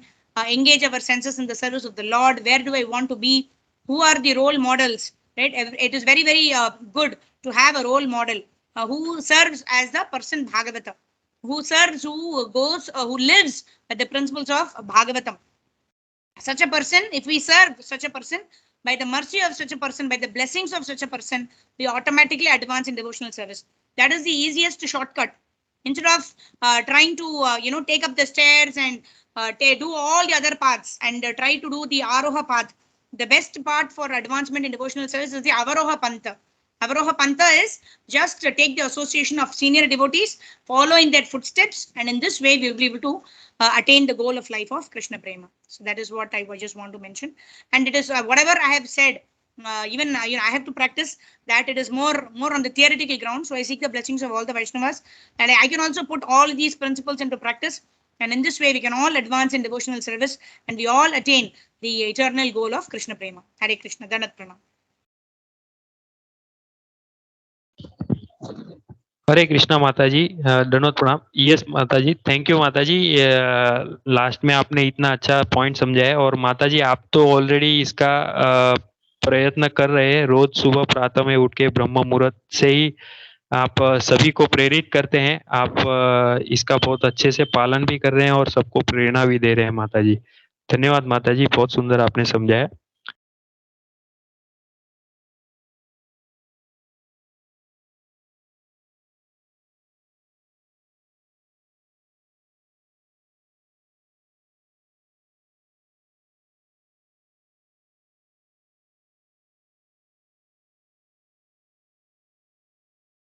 S2: engage our senses in the service of the Lord, where do I want to be, who are the role models, right? It is very, very good to have a role model who serves as the person Bhagavata, who serves, who goes, who lives by the principles of Bhagavatam. Such a person, if we serve such a person, by the mercy of such a person, by the blessings of such a person, we automatically advance in devotional service. That is the easiest shortcut. Instead of trying to, take up the stairs and do all the other paths and try to do the Aroha path, the best part for advancement in devotional service is the Avaroha Pantha. Avaroha Pantha is just take the association of senior devotees, follow in their footsteps, and in this way we will be able to attain the goal of life of Krishna Prema. So that is what I just want to mention. And it is whatever I have said, even I have to practice that. It is more on the theoretical ground. So I seek the blessings of all the Vaishnavas, and I can also put all these principles into practice. And in this way, we can all advance in devotional service, and we all attain the eternal goal of Krishna Prema. Hare Krishna. Danat Pranam.
S3: हरे कृष्णा माता जी, दंडवत प्रणाम। Yes माता जी, thank you माता जी। Last में आपने इतना अच्छा point समझाया, और माता जी आप तो ऑलरेडी इसका प्रयत्न कर रहे हैं। रोज सुबह प्रातः में उठ के ब्रह्म मुहूर्त से ही आप सभी को प्रेरित करते हैं। आप इसका बहुत अच्छे से पालन भी कर रहे हैं और सबको प्रेरणा भी दे रहे हैं माता जी। धन्यवाद माता जी, बहुत सुंदर आपने समझाया।